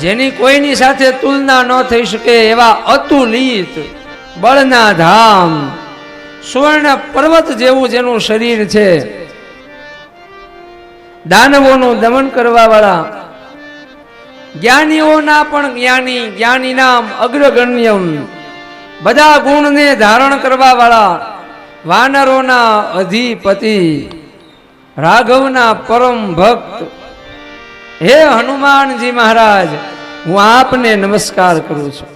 જેની કોઈની સાથે તુલના ન થઈ શકે એવા અતુલિત બળના ધામ, સુવર્ણ પર્વત જેવું જેનું શરીર છે, દાનવોનું દમન કરવા વાળા, જ્ઞાનીઓના પણ જ્ઞાની, જ્ઞાનીનામ અગ્રગણ્યમ, બધા ગુણને ધારણ કરવા વાળા, વાનરોના અધિપતિ, રાઘવના પરમ ભક્ત, હે હનુમાનજી મહારાજ, હું આપને નમસ્કાર કરું છું.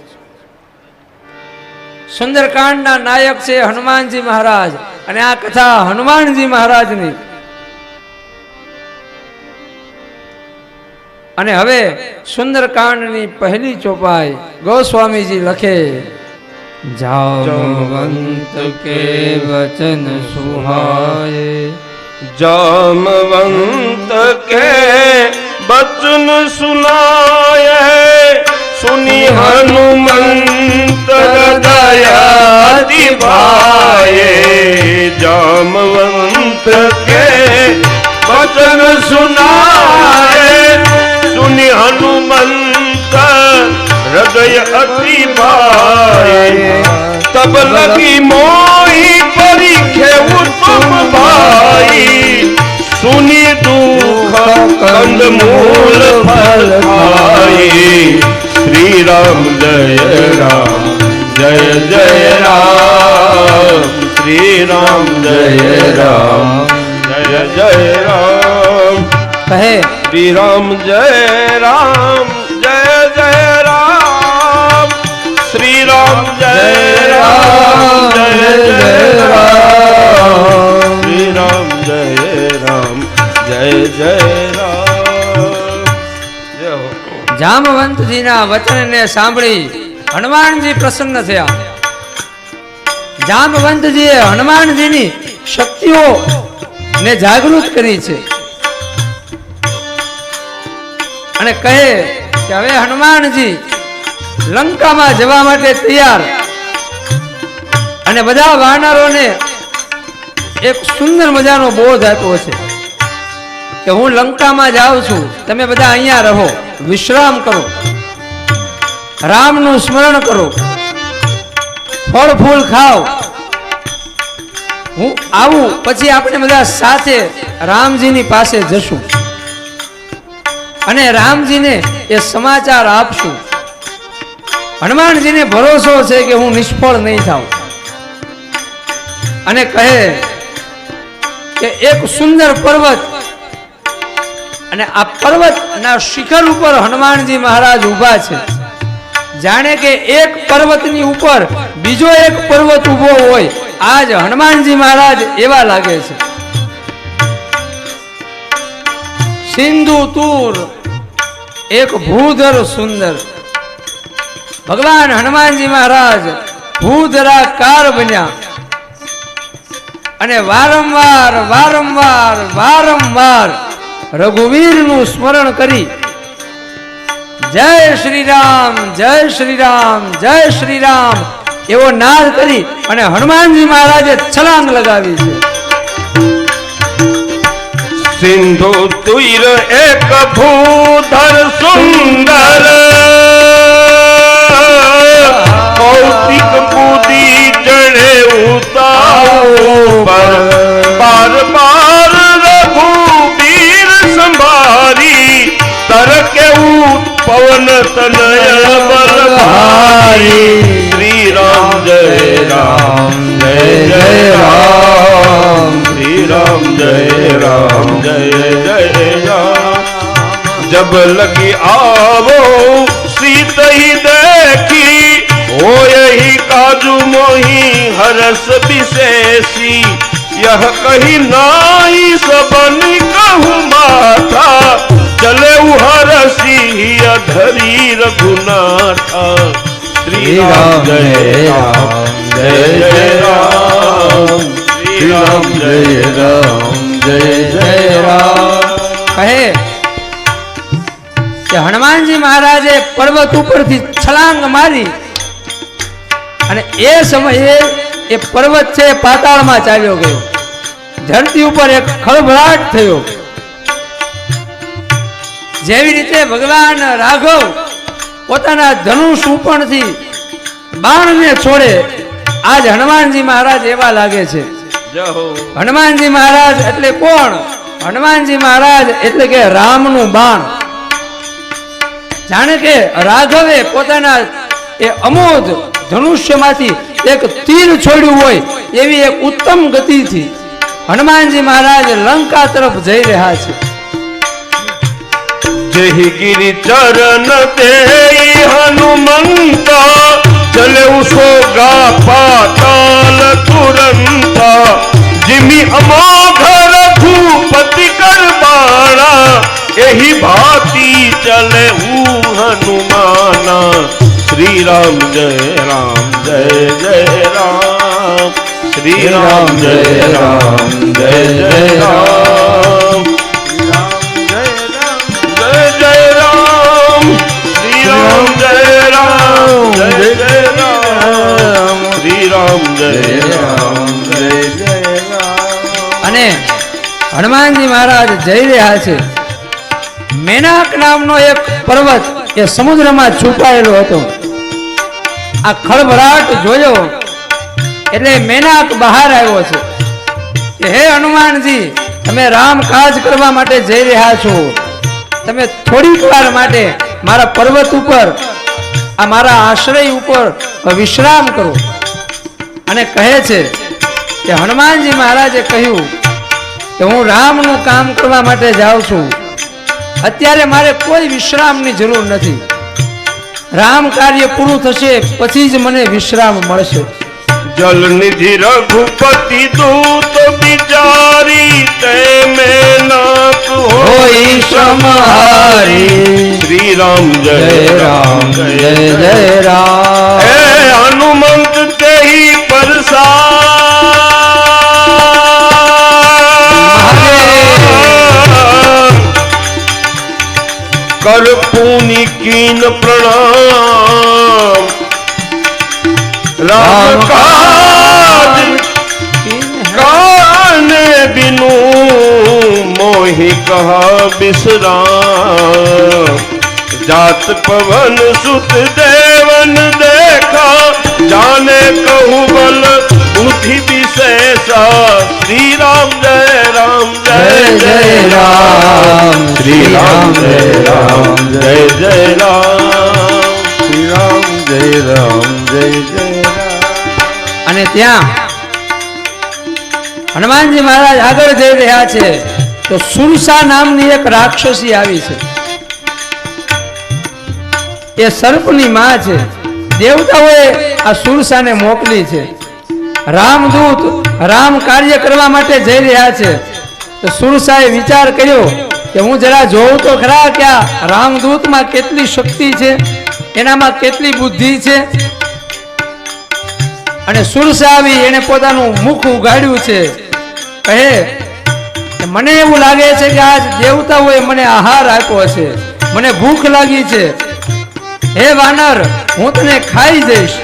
સુંદરકાંડના નાયક છે હનુમાનજી મહારાજ, અને આ કથા હનુમાનજી મહારાજની. અને હવે સુંદરકાંડની પહેલી ચોપાઈ ગોસ્વામીજી લખે, જામવંત કે વચન સુહાય, जामवंत के बचन सुनाए, सुनी हनुमंत हृदय भाए. जामवंत के बचन सुनाए, सुनी हनुमंत हृदय अति भाए. तब लगी मोही परीखे उत्तम भाई, सुनी दुख कंद मूल फल खाई. श्री राम जय राम जय जय राम, श्री राम जय राम जय जय राम. कहे श्री राम जय राम जय जय राम, श्री राम जय राम जय जय राम, श्री राम जय राम जय जय राम. जय हो. જામવંતજીના વચનને સાંભળી હનુમાનજી પ્રસન્ન થયા. જામવંતજીએ હનુમાનજીની શક્તિઓ ને જાગૃત કરી છે અને કહે કે હવે હનુમાનજી લંકામાં જવા માટે તૈયાર, અને બધા વાનરોને એક સુંદર મજાનો બોધ આપ્યો છે કે હું લંકામાં જાઉં છું, તમે બધા અહીંયા રહો, વિશ્રામ કરો, રામનું સ્મરણ કરો, ફળ ફૂલ ખાઓ, હું આવું પછી આપણે બધા સાથે રામજીની પાસે જશું અને રામજીને એ સમાચાર આપશું. હનુમાનજીને ભરોસો છે કે હું નિષ્ફળ નહીં થાઉં, અને કહે કે એક સુંદર પર્વત, અને આ પર્વતના શિખર ઉપર હનુમાનજી મહારાજ ઊભા છે. જાણે કે એક પર્વતની ઉપર બીજો એક પર્વત ઊભો હોય, આજ હનુમાનજી મહારાજ એવા લાગે છે. સિંધુ તુર એક ભૂધર સુંદર, ભગવાન હનુમાનજી મહારાજ ભૂધરાકાર બન્યા અને વારંવાર વારંવાર વારંવાર રઘુવીરનું સ્મરણ કરી જય શ્રી રામ જય શ્રી રામ જય શ્રી રામ એવો નાદ કરી અને હનુમાનજી મહારાજે છલાંગ લગાવી છે. સિંધુ તુર એક ભૂધર સુંદર, કૌતિક બુદ્ધિ ચढ़े ઉતાર, બાર બાર રઘુવીર સંભારી, તરકે પવન તનય બલ ભારી. શ્રી રામ જય રામ જય જય રામ, श्री राम जय राम जय जय राम. जब लगी आवो सीत ही देखी, हो यही काजू मोही हरस विशेषी. यह कही नाई सबन कहूँ माथा, चले हरसी अधरी रघुनाथा. श्री राम जय राम जय जय राम, श्री राम जय राम जय जय राम. કહે કે હનુમાનજી મહારાજે પર્વત ઉપરથી છલાંગ મારી અને એ સમયે એ પર્વત છે પાતાળમાં ચાલ્યો ગયો. ધરતી ઉપર એક ખળભળાટ થયો. જેવી રીતે ભગવાન રાઘવ પોતાના ધનુષ ઉપરથી બાણને છોડે. આજ હનુમાનજી મહારાજ એવા લાગે છે. જય હો. હનુમાનજી મહારાજ એટલે કોણ? હનુમાનજી મહારાજ એટલે કે રામનું બાણ. જાણે કે રાઘવે પોતાના એ અમોધ ધનુષ્યમાંથી એક તીર છોડ્યું હોય એવી એક ઉત્તમ ગતિથી હનુમાનજી મહારાજ લંકા તરફ જઈ રહ્યા છે. જય ગિરિ ચરણ દેઈ હનુમંત ચલે સોગા પાતાલ તુરંત जिमि अमोघर भूपति कर बाणा एहि भांति चले हनुमाना श्री राम जय राम श्री राम जय राम जय जय राम जय जय राम श्री राम जय राम जय जय राम श्री राम जय राम जय जय અને હનુમાનજી મહારાજ જઈ રહ્યા છે. મેનાક નામનો એક પર્વત એ સમુદ્રમાં છુપાયેલો હતો. આ ખળભળાટ જોયો એટલે મેનાક બહાર આવ્યો છે કે હે હનુમાનજી, તમે રામ કાજ કરવા માટે જઈ રહ્યા છો, તમે થોડીક વાર માટે મારા પર્વત ઉપર, આ મારા આશ્રય ઉપર વિશ્રામ કરો. અને કહે છે કે હનુમાનજી મહારાજે કહ્યું કે હું રામનું કામ કરવા માટે જાઉં છું, અત્યારે મારે કોઈ વિશ્રામની જરૂર નથી. રામ કાર્ય પૂરું થશે પછી જ મને વિશ્રામ મળશે. जल निधि रघुपति दूत बिचारी ते में नाथ होई समारी श्री राम जय राम जय जय राम हे हनुमंत ते ही परसान कर पुनि कीन प्रणाम राम काज काने बिनु मोहि कहा बिसराम जात पवन सुत देवन देखा जाने कहु बल बुद्धि विशेषा श्री राम जय जय राम श्री राम जय जय राम श्री राम जय जय जय અને ત્યાં હનુમાનજી મહારાજ આગળ જઈ રહ્યા છે તો સુરસા નામની એક રાક્ષસી આવી છે. એ સર્પની માં છે. દેવતાઓએ આ સુરસાને મોકલી છે. રામદૂત રામ કાર્ય કરવા માટે જઈ રહ્યા છે તો સુરસાએ વિચાર કર્યો કે હું જરા જોઉં તો ખરા કે આ રામદૂતમાં કેટલી શક્તિ છે, એનામાં કેટલી બુદ્ધિ છે. અને સુરસા આવી એને પોતાનું મુખ ઉગાડ્યું છે. કહે કે મને એવું લાગે છે કે આજ દેવતાઓએ મને આહાર આપ્યો છે, મને ભૂખ લાગી છે. હે વાનર, હું તને ખાઈ જઈશ.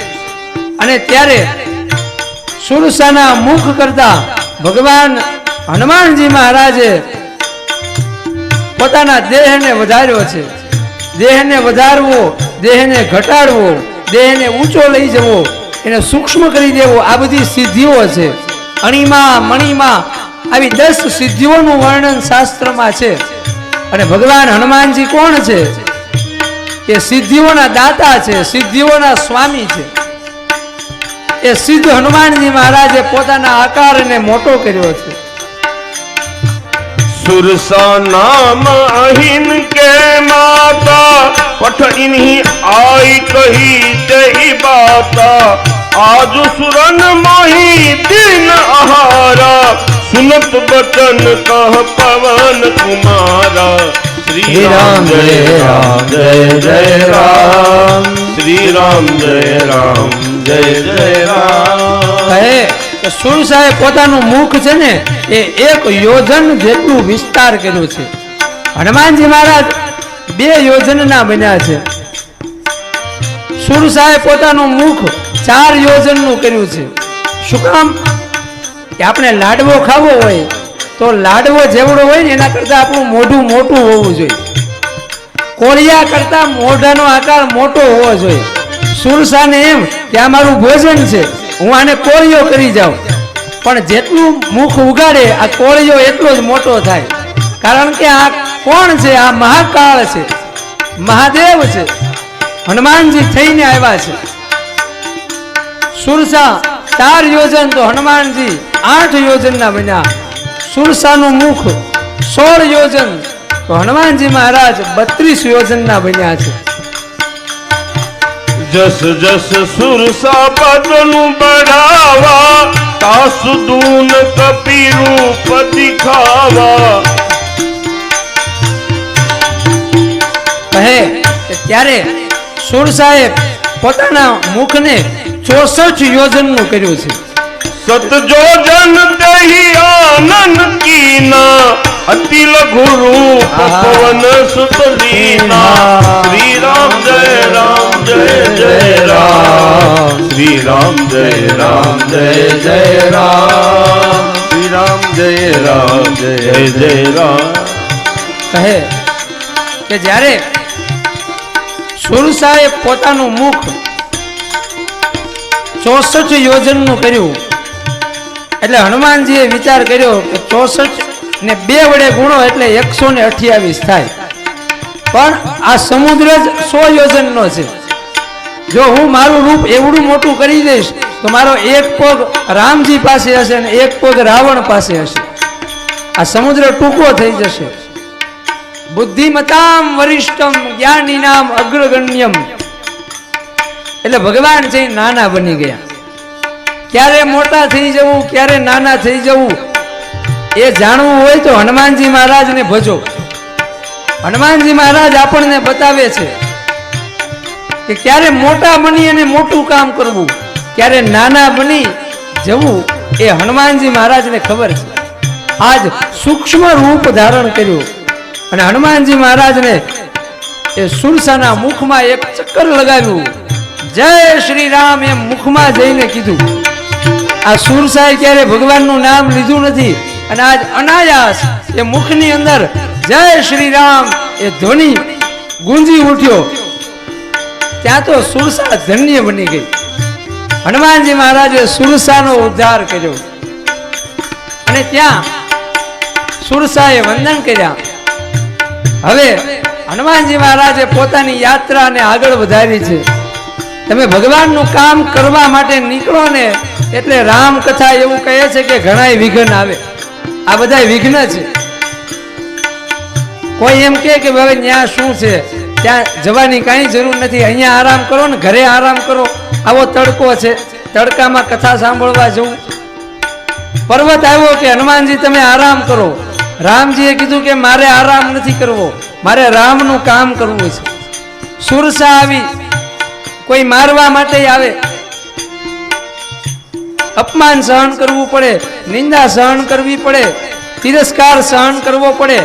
અને ત્યારે સુરસાના મુખ કરતા ભગવાન હનુમાનજી મહારાજે પોતાના દેહને વધાર્યો છે. દેહને વધારવો, દેહને ઘટાડવો, દેહને ઊંચો લઈ જવો, એને સૂક્ષ્મ કરી દેવો, આ બધી સિદ્ધિઓ છે. અણિમા મણિમા આવી 10 સિદ્ધિઓનું વર્ણન શાસ્ત્રમાં છે. અને ભગવાન હનુમાનજી કોણ છે? એ સિદ્ધિઓના દાતા છે, સિદ્ધિઓના સ્વામી છે. એ સિદ્ધ હનુમાનજી મહારાજે પોતાના આકારને મોટો કર્યો છે. सुरसा नाम अहिन के माता पठ इन्हीं आई कही जही बाता आज सुरन मोही दिन आहारा सुनत बचन कह पवन कुमारा श्री राम जय जय राम श्री राम जय जय राम. સુરસાએ પોતાનું મુખ છે ને એ 1 યોજન જેટલું વિસ્તાર કર્યું છે. હનુમાનજી મહારાજ 2 યોજનના બન્યા છે. સુરસાએ પોતાનું મુખ 4 યોજનનું કર્યું છે. શું કામ? કે આપણે લાડવો ખાવો હોય તો લાડવો જેવડો હોય ને એના કરતા આપણું મોઢું મોટું હોવું જોઈએ. કોળિયા કરતા મોઢાનો આકાર મોટો હોવો જોઈએ. સુરસાને એમ કે આ મારું ભોજન છે, હું આને કોળિયો કરી જાઉં. પણ જેટલું મુખ ઉગાડે આ કોળિયો એટલો જ મોટો થાય. કારણ કે આ કોણ છે? આ મહાકાળ છે, મહાદેવ છે, હનુમાનજી થઈને આવ્યા છે. સુરસા 4 યોજન તો હનુમાનજી 8 યોજનના બન્યા. સુરસાનું મુખ 16 યોજન તો હનુમાનજી મહારાજ 32 યોજનના બન્યા છે. જસ જસ સુરસા પદનું બઢાવા, તાસુ દૂન કપી રૂપ દિખાવા. કહે કે ત્યારે સુરસાએ પોતાના મુખને 64 યોજનનું કર્યું છે. સતજોજન દહી આનંદ કીના, અતિ લઘુ રૂપ પવન સુતલીના. શ્રી રામ જય રામ જય જય રામ, શ્રી રામ જય રામ જય જય રામ, શ્રી રામ જય રામ જય જય રામ. કહે કે જ્યારે સુરસાએ પોતાનું મુખ 64 યોજનનું કર્યું એટલે હનુમાનજીએ વિચાર કર્યો કે 64 ને 2 વડે ગુણો એટલે 128 થાય. પણ આ સમુદ્ર જ 100 યોજનનો છે. જો હું મારું રૂપ એવડું મોટું કરી દઈશ તો મારો એક પગ રામજી પાસે હશે અને એક પગ રાવણ પાસે હશે. આ સમુદ્ર ટૂંકો થઈ જશે. બુદ્ધિમતામ વરિષ્ઠમ જ્ઞાનીનામ અગ્રગણ્યમ. એટલે ભગવાન છે નાના બની ગયા. ક્યારે મોટા થઈ જવું, ક્યારે નાના થઈ જવું એ જાણવું હોય તો હનુમાનજી મહારાજને ભજો. હનુમાનજી મહારાજ આપણને બતાવે છે કે ક્યારે મોટા બની અને મોટું કામ કરવું, ક્યારે નાના બની જવું એ હનુમાનજી મહારાજને ખબર છે. આજ સૂક્ષ્મ રૂપ ધારણ કર્યું અને હનુમાનજી મહારાજને એ સુરસાના મુખમાં એક ચક્કર લગાવ્યું. જય શ્રી રામ એમ મુખમાં જઈને કીધું. આ સુરસાએ ક્યારે ભગવાનનું નામ લીધું નથી અને આજ અનાયાસ એ મુખની અંદર જય શ્રી રામ એ ધ્વનિ ગુંજી ઉઠ્યો. ત્યાં તો સુરસા ધન્ય બની ગઈ. હનુમાનજી મહારાજે સુરસાનો ઉદ્ધાર કર્યો અને ત્યાં સુરસાએ વંદન કર્યા. હવે હનુમાનજી મહારાજે પોતાની યાત્રાને આગળ વધારી છે. તમે ભગવાનનું કામ કરવા માટે નીકળો ને એટલે રામ કથા એવું કહે છે કે ઘણાય વિઘ્ન આવે. આ બધા વિઘ્ન છે. કોઈ એમ કે હવે ત્યાં શું છે, ત્યાં જવાની કાંઈ જરૂર નથી, અહીંયા આરામ કરો ને ઘરે આરામ કરો. આવો તડકો છે, તડકામાં કથા સાંભળવા જવું. પર્વત આવ્યો કે હનુમાનજી તમે આરામ કરો. રામજીએ કીધું કે મારે આરામ નથી કરવો, મારે રામનું કામ કરવું છે. સુરસા આવી, કોઈ મારવા માટે આવે, અપમાન સહન કરવું પડે, નિંદા સહન કરવી પડે, તિરસ્કાર સહન કરવો પડે.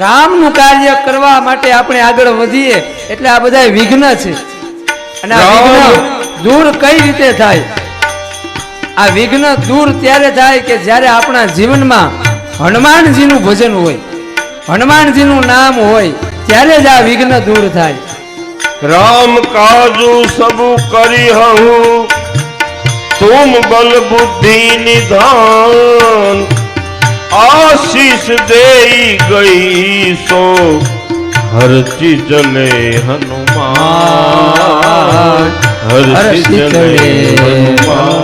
રામનું કાર્ય કરવા માટે આપણે આગળ વધીએ એટલે આ બધા વિઘ્ન છે. અને આ વિઘ્ન દૂર કઈ રીતે થાય? આ વિઘ્ન દૂર ત્યારે થાય કે જ્યારે આપણા જીવનમાં હનુમાનજીનું ભજન હોય, હનુમાનજીનું નામ હોય, ત્યારે જ આ વિઘ્ન દૂર થાય. राम काजू सब करी हूँ, तुम बल बुद्धि निधान. आशीष दे गई सो हरची चले हनुमान, हरची चले हनुमान.